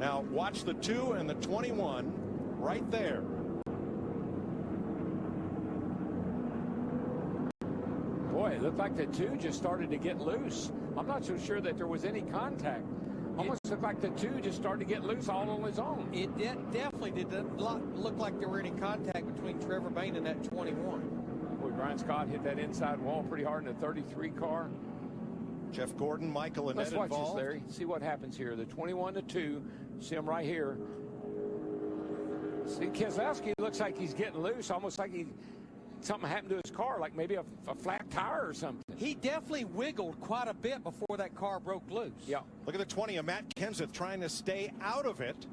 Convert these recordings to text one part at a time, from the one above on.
Now watch the 2 and the 21 right there. Boy, it looked like the 2 just started to get loose. I'm not so sure that there was any contact. Almost looked like the 2 just started to get loose all on his own. It definitely did not look like there were any contact between Trevor Bowman and that 21. Boy, Brian Scott hit that inside wall pretty hard in the 33 car. Jeff Gordon, Michael, and Let's Ed watch involved. this, Larry. See what happens here. The 21 to 2. See him right here. See, Keselowski looks like he's getting loose, almost like something happened to his car, like maybe a flat tire or something. He definitely wiggled quite a bit before that car broke loose. Yeah. Look at the 20 of Matt Kenseth trying to stay out of it.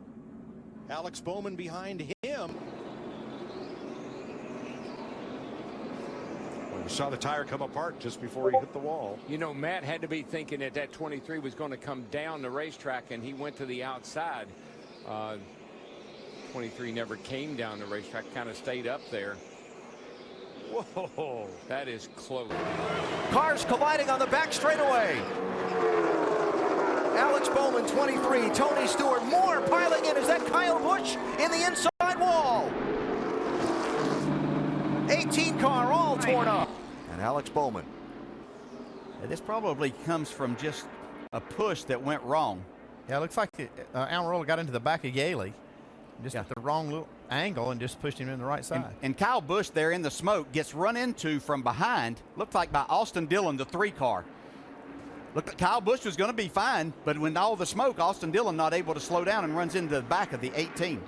Alex Bowman behind him. We saw the tire come apart just before he hit the wall. You know, Matt had to be thinking that 23 was going to come down the racetrack, and he went to the outside. 23 never came down the racetrack, kind of stayed up there. Whoa, that is close. Cars colliding on the back straightaway. Alex Bowman, 23. Tony Stewart, more piling in. Is that Kyle Busch in the inside wall? 18 car all torn up. And Alex Bowman. This probably comes from just a push that went wrong. Yeah, it looks like Almirola got into the back of Yaley, just at the wrong little angle, and just pushed him in the right side. And Kyle Busch there in the smoke gets run into from behind, looked like by Austin Dillon, the 3 car. Looked like Kyle Busch was going to be fine, but when all the smoke, Austin Dillon not able to slow down and runs into the back of the 18.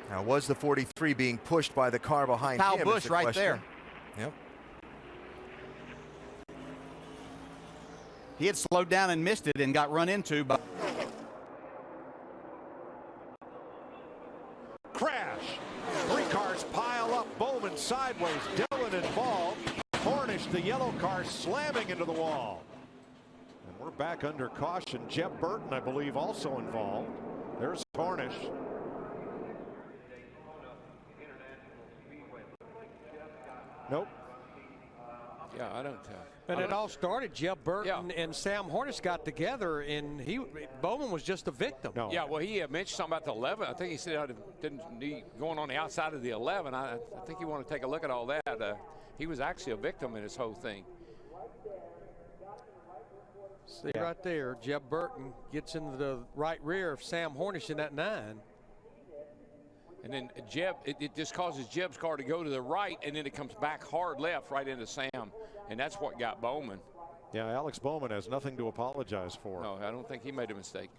Now, was the 43 being pushed by the car behind Kyle him? Busch right there. Yep. He had slowed down and missed it and got run into by... Crash. 3 cars pile up. Bowman sideways. Dillon involved. Cornish, the yellow car, slamming into the wall. And we're back under caution. Jeb Burton, I believe, also involved. There's Cornish. Nope. Yeah, I don't. And it all started. Jeb Burton and Sam Hornish got together, and Bowman was just a victim. No. Yeah, well, he mentioned something about the 11. I think he said didn't need going on the outside of the 11. I think you want to take a look at all that. He was actually a victim in this whole thing. See right there, Jeb Burton gets into the right rear of Sam Hornish in that 9. And then Jeb, it just causes Jeb's car to go to the right, and then it comes back hard left right into Sam. And that's what got Bowman. Yeah, Alex Bowman has nothing to apologize for. No, I don't think he made a mistake.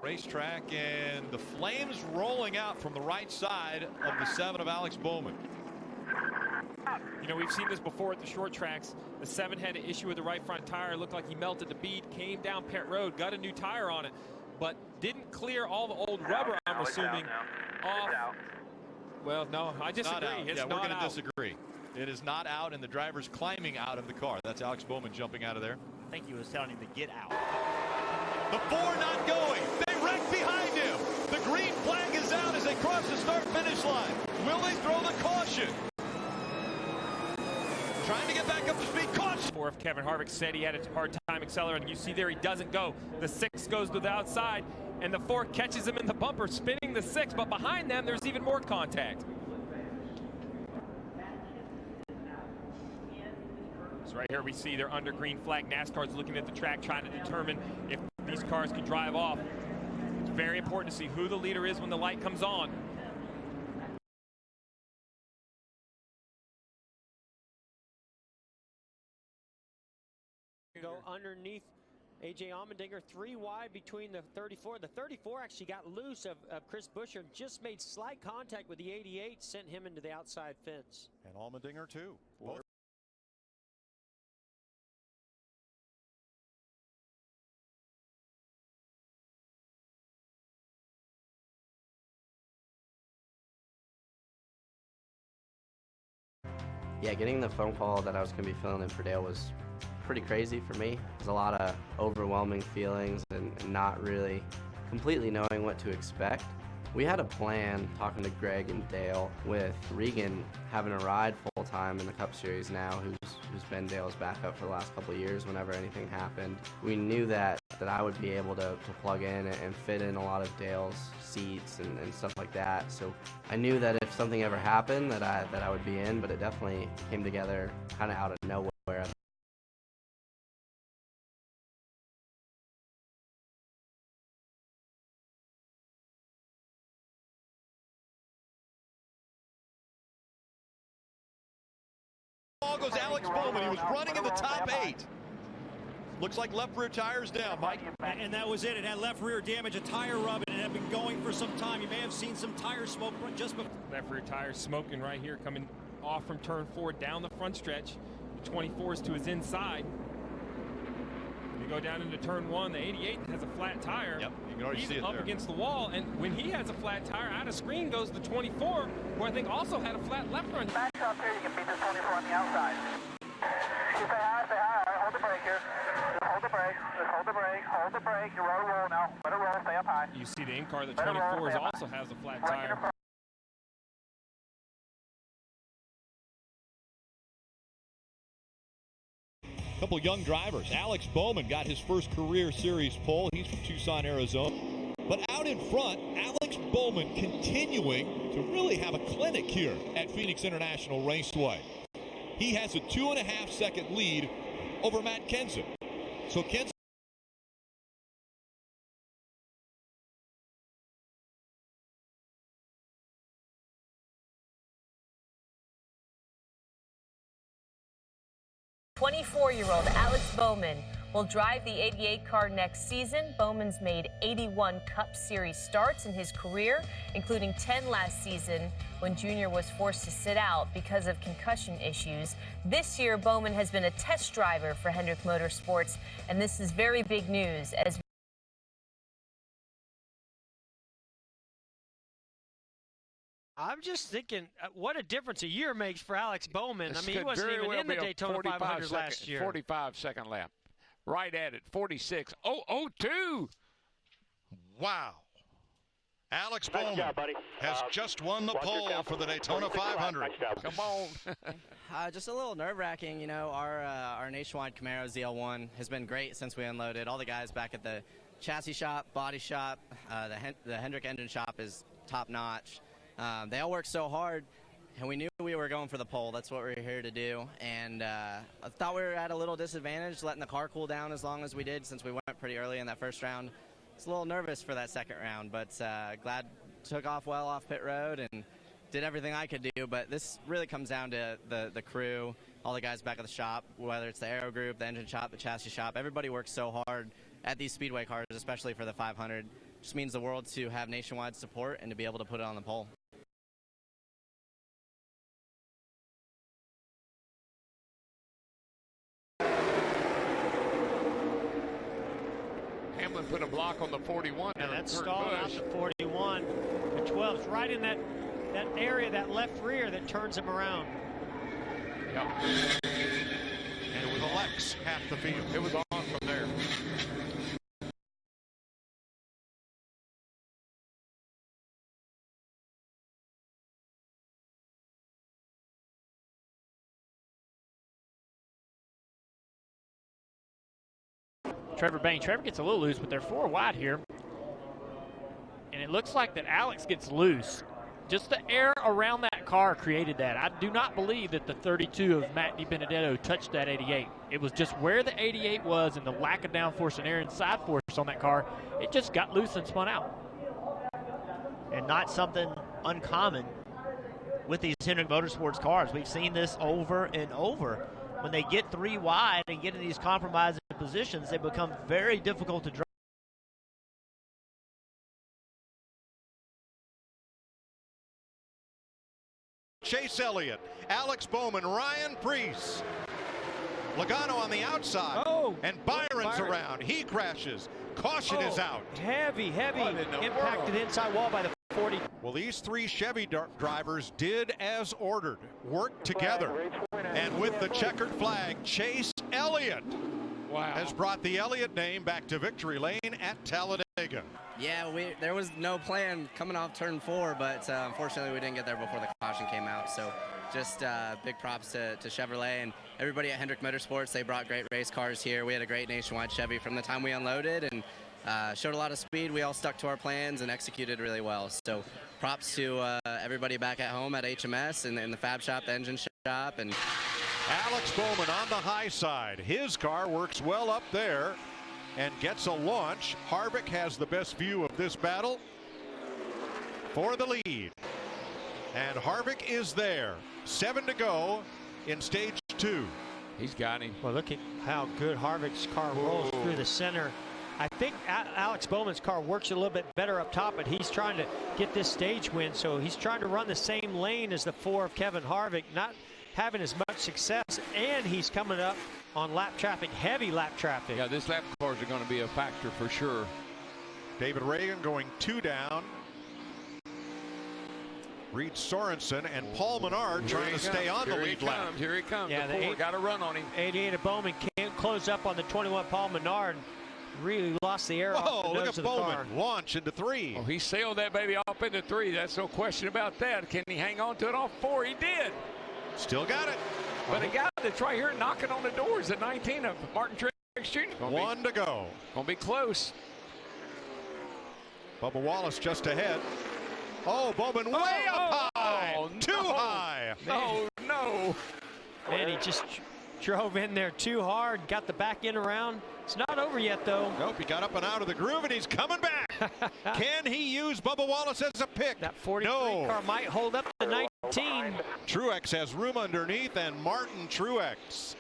Racetrack, and the flames rolling out from the right side of the 7 of Alex Bowman. You know, we've seen this before at the short tracks. The 7 had an issue with the right front tire. It looked like he melted the bead, came down pit road, got a new tire on it, but didn't clear all the old rubber, I'm assuming, off. Well, no, I disagree. It's yeah, not we're going to out. disagree. It is not out, and the driver's climbing out of the car. That's Alex Bowman jumping out of there. I think he was telling him to get out. The 4 not going. They wreck behind him. The green flag is out as they cross the start-finish line. Will they throw the caution? Trying to get back up to speed. Caution. Or if Kevin Harvick said he had a hard time accelerating, you see there he doesn't go. The 6 goes to the outside, and the 4 catches him in the bumper, spinning the 6. But behind them, there's even more contact. So right here we see they're under green flag. NASCAR's looking at the track, trying to determine if these cars can drive off. It's very important to see who the leader is when the light comes on. Go underneath A.J. Allmendinger, 3 wide between the 34. The 34 actually got loose of Chris Buescher and just made slight contact with the 88, sent him into the outside fence. And Allmendinger, too. Both. Yeah, getting the phone call that I was going to be filling in for Dale was pretty crazy for me. There's a lot of overwhelming feelings and not really completely knowing what to expect. We had a plan talking to Greg and Dale with Regan having a ride full time in the Cup Series now, who's been Dale's backup for the last couple of years whenever anything happened. We knew that I would be able to plug in and fit in a lot of Dale's seats and stuff like that. So I knew that if something ever happened that I would be in, but it definitely came together kind of out of nowhere. Ball goes Alex Bowman. He was running in the top 8. Looks like left rear tire's down, Mike. And that was it. It had left rear damage, a tire rub, and it had been going for some time. You may have seen some tire smoke just before. Left rear tire smoking right here, coming off from turn 4 down the front stretch. The 24 is to his inside. You go down into turn 1, the 88 has a flat tire. Yep, you can already see it up there. against the wall, and when he has a flat tire, out of screen goes the 24, who I think also had a flat left front. Back up here, you can beat the 24 on the outside. You say hi, all right, hold the brake here. Just hold the brake, hold the brake, you roll now. Let it roll, stay up high. You see the in-car, the 24s also has a flat tire. Couple young drivers. Alex Bowman got his first career series pole. He's from Tucson, Arizona. But out in front, Alex Bowman continuing to really have a clinic here at Phoenix International Raceway. He has a 2.5-second lead over Matt Kenseth. So Kenseth. '24-year-old Alex Bowman will drive the 88 car next season. Bowman's made 81 Cup Series starts in his career, including 10 last season when Junior was forced to sit out because of concussion issues. This year, Bowman has been a test driver for Hendrick Motorsports, and this is very big news as I'm just thinking, what a difference a year makes for Alex Bowman. I mean, he wasn't even in the Daytona 500 last year. 45-second lap. Right at it, 46.002. Wow. Alex Bowman has just won the pole for the Daytona 500. Come on. Just a little nerve-wracking, you know. Our nationwide Camaro ZL1 has been great since we unloaded. All the guys back at the chassis shop, body shop, the Hendrick engine shop is top-notch. They all work so hard, and we knew we were going for the pole. That's what we were here to do. And I thought we were at a little disadvantage letting the car cool down as long as we did since we went pretty early in that first round. I was a little nervous for that second round, but glad took off well off pit road and did everything I could do. But this really comes down to the crew, all the guys back at the shop, whether it's the aero group, the engine shop, the chassis shop. Everybody works so hard at these speedway cars, especially for the 500. Just means the world to have nationwide support and to be able to put it on the pole. Hamlin put a block on the 41. And that's stalled out the 41. The 12's right in that area, that left rear that turns him around. Yep. And it was Alex half the field. It was on from there. Trevor Bain. Trevor gets a little loose, but they're 4 wide here. And it looks like that Alex gets loose. Just the air around that car created that. I do not believe that the 32 of Matt DiBenedetto touched that 88. It was just where the 88 was and the lack of downforce and air and side force on that car. It just got loose and spun out. And not something uncommon with these Hendrick Motorsports cars. We've seen this over and over. When they get 3 wide and get in these compromising positions, they become very difficult to drive. Chase Elliott, Alex Bowman, Ryan Preece. Logano on the outside. Oh, and Byron's around. He crashes. Caution is out. Heavy impacted inside wall by the 40. Well, these 3 Chevy drivers did as ordered, worked together. And with the checkered flag, Chase Elliott has brought the Elliott name back to victory lane at Talladega. Yeah, there was no plan coming off turn 4, but unfortunately we didn't get there before the caution came out. So just big props to Chevrolet and everybody at Hendrick Motorsports. They brought great race cars here. We had a great nationwide Chevy from the time we unloaded and showed a lot of speed. We all stuck to our plans and executed really well. So props to everybody back at home at HMS and in the fab shop, the engine shop. And Alex Bowman on the high side. His car works well up there and gets a launch. Harvick has the best view of this battle for the lead. And Harvick is there. 7 to go in stage 2. He's got him. Well, look at how good Harvick's car rolls through the center. I think Alex Bowman's car works a little bit better up top, but he's trying to get this stage win, so he's trying to run the same lane as the 4 of Kevin Harvick, not having as much success, and he's coming up on lap traffic, heavy lap traffic. Yeah, this lap cars are going to be a factor for sure. David Reagan going 2 down. Reed Sorensen and Paul Menard trying to stay on the lead lap. Here he comes. Yeah, the 4 got to run on him. 88 of Bowman can't close up on the 21 Paul Menard. Really lost the air off the look nose at of the Bowman car. launch into 3. Oh, he sailed that baby off into 3. That's no question about that. Can he hang on to it off 4? He did. Still got it. But a guy that's right here knocking on the doors at 19 of Martin Truex Jr. 1 to go. Gonna be close. Bubba Wallace just ahead. Oh, Bowman way up high. Too high. No. Man, he just drove in there too hard, got the back end around. It's not over yet, though. Nope, he got up and out of the groove, and he's coming back. Can he use Bubba Wallace as a pick? That 43 car might hold up to 19. Truex has room underneath, and Martin Truex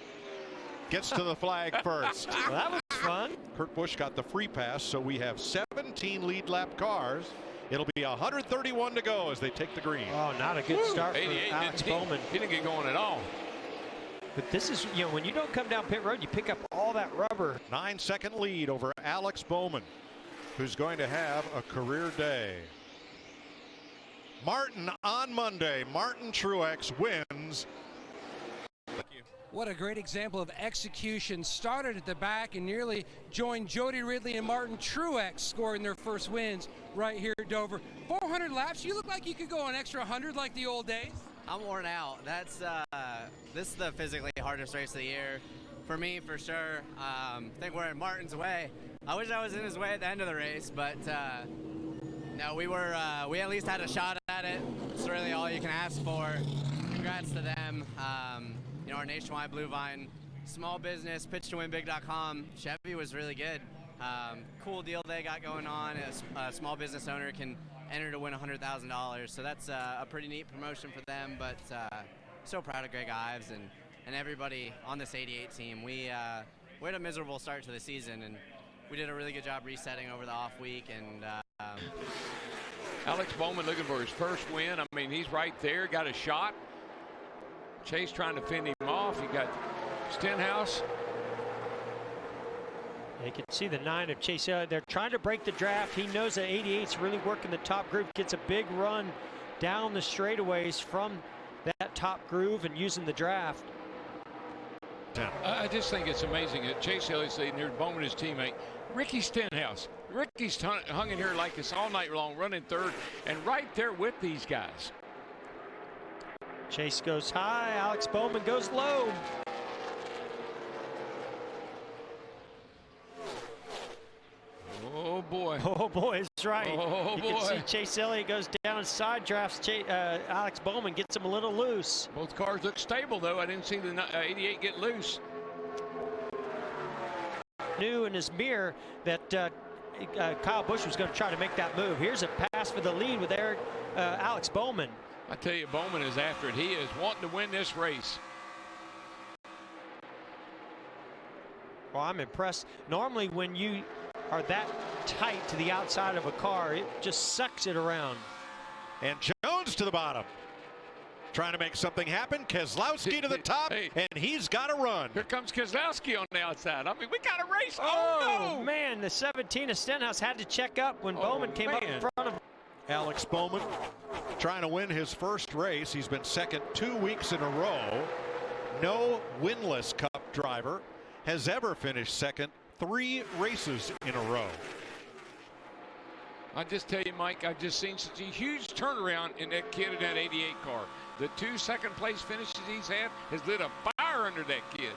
gets to the flag first. Well, that was fun. Kurt Busch got the free pass, so we have 17 lead lap cars. It'll be 131 to go as they take the green. Oh, not a good start for Alex Bowman. He didn't get going at all. But this is, when you don't come down pit road, you pick up all that rubber. 9-second lead over Alex Bowman, who's going to have a career day. Martin on Monday. Martin Truex wins. What a great example of execution. Started at the back and nearly joined Jody Ridley and Martin Truex scoring their first wins right here at Dover. 400 laps. You look like you could go an extra 100 like the old days. I'm worn out. This is the physically hardest race of the year for me, for sure. I think we're in Martin's way. I wish I was in his way at the end of the race, but no, we at least had a shot at it. It's really all you can ask for. Congrats to them. Our nationwide Blue Vine, small business, pitchtowinbig.com. Chevy was really good. Cool deal they got going on. A small business owner can enter to win $100,000, so that's a pretty neat promotion for them. But so proud of Greg Ives and everybody on this 88 team. We had a miserable start to the season, and we did a really good job resetting over the off week. And Alex Bowman looking for his first win. I mean, he's right there, got a shot. Chase trying to fend him off. You got Stenhouse. You can see the 9 of Chase. They're trying to break the draft. He knows that 88's really working the top groove. Gets a big run down the straightaways from that top groove and using the draft. I just think it's amazing that Chase Elliott's leading here, Bowman, his teammate, Ricky Stenhouse. Ricky's hung in here like this all night long, running third, and right there with these guys. Chase goes high. Alex Bowman goes low. Oh, boy. Oh, boy, it's right. Oh, you boy. can see Chase Elliott goes down and side drafts. Alex Bowman gets him a little loose. Both cars look stable, though. I didn't see the 88 get loose. Knew in his mirror that Kyle Busch was going to try to make that move. Here's a pass for the lead with Alex Bowman. I tell you, Bowman is after it. He is wanting to win this race. Well, I'm impressed. Normally, when you are that tight to the outside of a car, it just sucks it around. And Jones to the bottom. Trying to make something happen. Keselowski to the top, and he's got to run. Here comes Keselowski on the outside. I mean, we got a race. Oh, no! Man, the 17 of Stenhouse had to check up when Bowman came up in front of him. Alex Bowman trying to win his first race. He's been second 2 weeks in a row. No winless Cup driver has ever finished second 3 races in a row. I just tell you, Mike, I've just seen such a huge turnaround in that kid in that 88 car. The 2 second-place finishes he's had has lit a fire under that kid.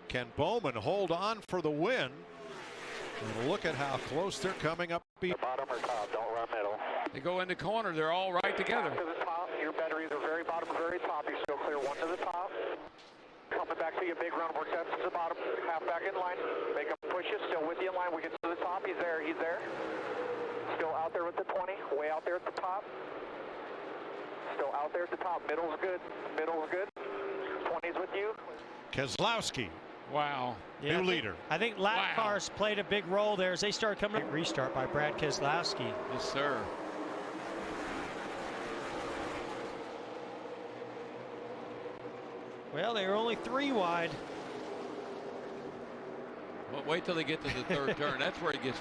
Can Bowman hold on for the win? And look at how close they're coming up. Bottom or top, don't run middle. They go in the corner. They're all right together. To the top, your batteries are very bottom, very top. You still clear one to the top. Coming back to you, big run, work that to the bottom. Half back in line. Make him push you, still with you in line. We get to the top, he's there, he's there. Still out there with the 20, way out there at the top. Still out there at the top, middle's good, middle's good. 20's with you. Keselowski. Wow. Yeah, New leader. I think lap cars played a big role there as they started coming up. Restart by Brad Keselowski. Yes, sir. Well, they were only 3 wide. Well, wait till they get to the third turn. That's where it gets.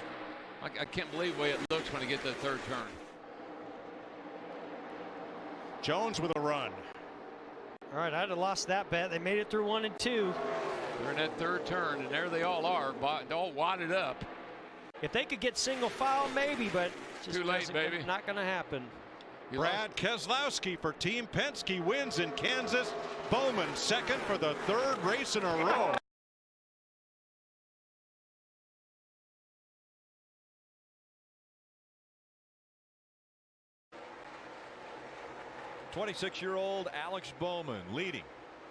I can't believe the way it looks when they get to the third turn. Jones with a run. All right, I'd have lost that bet. They made it through 1 and 2. They're in that third turn, and there they all are, all wadded up. If they could get single file, maybe, but just too late, baby. Not going to happen. Brad Keselowski for Team Penske wins in Kansas. Bowman second for the 3rd race in a row. 26-year-old Alex Bowman leading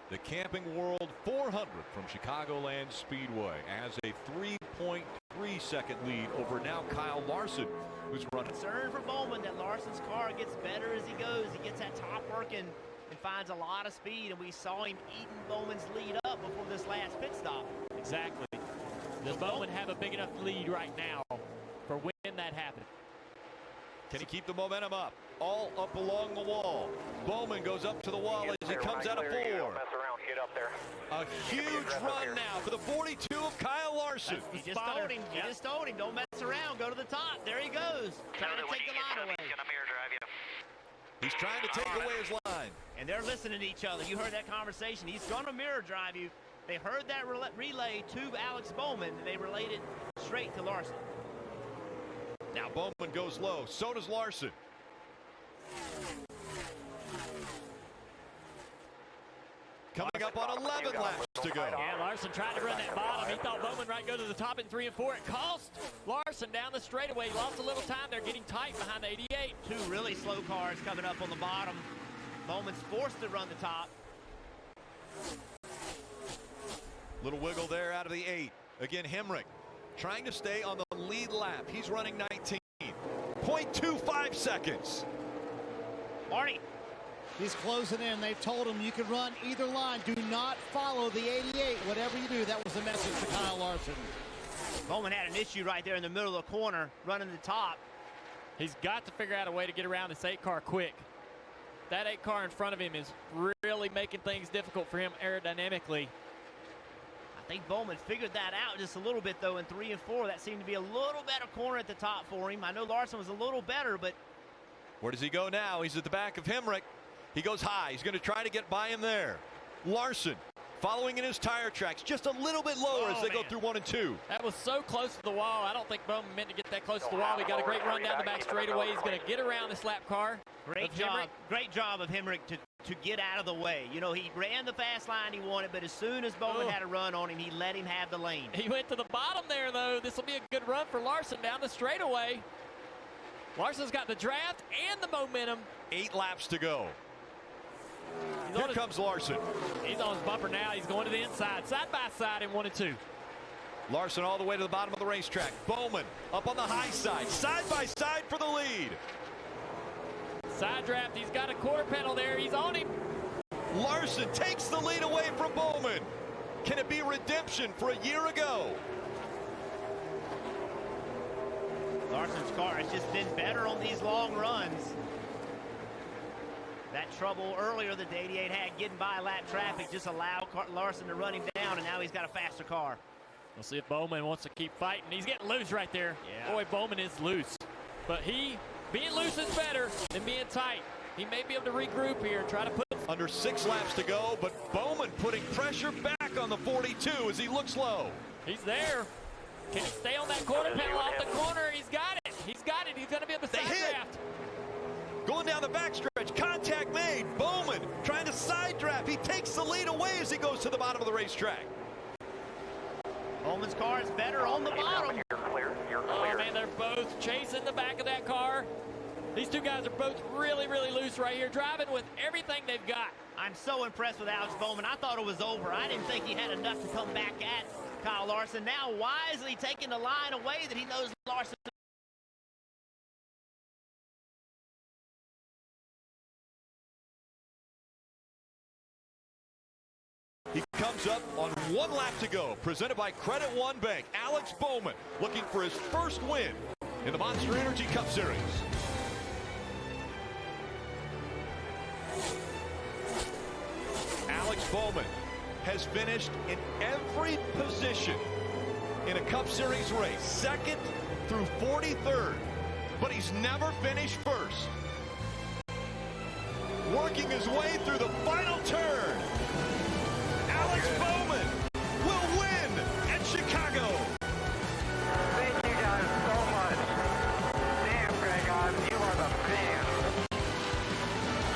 the Camping World 400 from Chicagoland Speedway as a 3.3-second lead over now Kyle Larson, who's running. Concern for Bowman that Larson's car gets better as he goes. He gets that top working and finds a lot of speed, and we saw him eating Bowman's lead up before this last pit stop. Exactly. Does Bowman have a big enough lead right now for when that happens? Can he keep the momentum up? All up along the wall. Bowman goes up to the wall as he comes out of 4. Get up there. A huge run now for the 42 of Kyle Larson. He just told him. He just told him, don't mess around. Go to the top. There he goes. Trying to take the line away. He's trying to take away his line. And they're listening to each other. You heard that conversation. He's going to mirror drive you. They heard that relay to Alex Bowman, and they relayed it straight to Larson. Now Bowman goes low. So does Larson. Coming up on 11 laps to go. Yeah, Larson tried to run that bottom. He thought Bowman might go to the top in 3 and 4. It cost Larson down the straightaway. He lost a little time. They're getting tight behind the 88. 2 really slow cars coming up on the bottom. Bowman's forced to run the top. Little wiggle there out of the 8. Again, Hemrick trying to stay on the lead lap. He's running 19.25 seconds. Marty. He's closing in. They've told him you can run either line. Do not follow the 88. Whatever you do, that was the message to Kyle Larson. Bowman had an issue right there in the middle of the corner, running the top. He's got to figure out a way to get around this 8 car quick. That 8 car in front of him is really making things difficult for him aerodynamically. I think Bowman figured that out just a little bit, though, in 3 and 4. That seemed to be a little better corner at the top for him. I know Larson was a little better, but... Where does he go now? He's at the back of Hemrick. He goes high. He's going to try to get by him there. Larson following in his tire tracks just a little bit lower as they go through 1 and 2. That was so close to the wall. I don't think Bowman meant to get that close to the wall. He got a great run down the back straightaway. He's going to get around this lap car. Great job of Hemrick to get out of the way. You know, he ran the fast line he wanted, but as soon as Bowman had a run on him, he let him have the lane. He went to the bottom there, though. This will be a good run for Larson down the straightaway. Larson's got the draft and the momentum. 8 laps to go. Here comes Larson. He's on his bumper now. He's going to the inside, side by side in 1 and 2. Larson all the way to the bottom of the racetrack. Bowman up on the high side by side for the lead. Side draft. He's got a quarter pedal there. He's on him. Larson takes the lead away from Bowman. Can it be redemption for a year ago? Larson's car has just been better on these long runs. That trouble earlier that the 88 had getting by lap traffic just allowed Larson to run him down, and now he's got a faster car. We'll see if Bowman wants to keep fighting. He's getting loose right there. Yeah. Boy, Bowman is loose. But being loose is better than being tight. He may be able to regroup here and try to put... Under 6 laps to go, but Bowman putting pressure back on the 42 as he looks low. He's there. Can he stay on that quarter pedal off the corner? He's got it. He's got it. He's going to be able to side draft. Going down the backstretch, contact made. Bowman trying to side draft. He takes the lead away as he goes to the bottom of the racetrack. Bowman's car is better on the bottom. You're clear. Oh, man, they're both chasing the back of that car. These two guys are both really, really loose right here, driving with everything they've got. I'm so impressed with Alex Bowman. I thought it was over. I didn't think he had enough to come back at Kyle Larson. Now wisely taking the line away that he knows Larson. He comes up on 1 lap to go. Presented by Credit One Bank. Alex Bowman looking for his first win in the Monster Energy Cup Series. Alex Bowman has finished in every position in a Cup Series race, 2nd through 43rd, but he's never finished first. Working his way through the final turn. Alex Bowman will win at Chicago. Thank you guys so much. Damn, Greg, you are the man.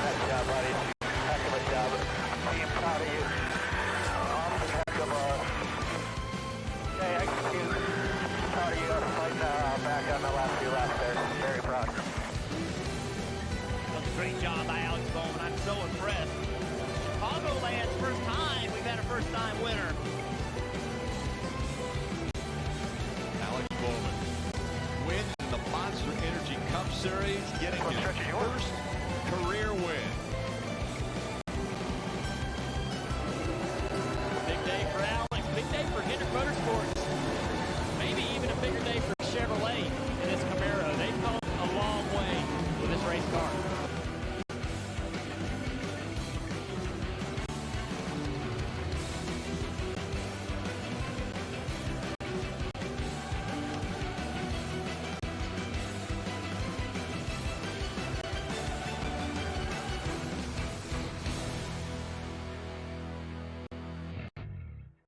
Nice job, buddy. Heck of a job. I'm proud of you. Awesome heck of a execute. Proud of you guys fighting back on the last few laps there. Very proud. That was a great job by Alex Bowman. I'm so impressed. Chicagoland's first time we've had a first-time winner. Alex Bowman wins the Monster Energy Cup Series, getting his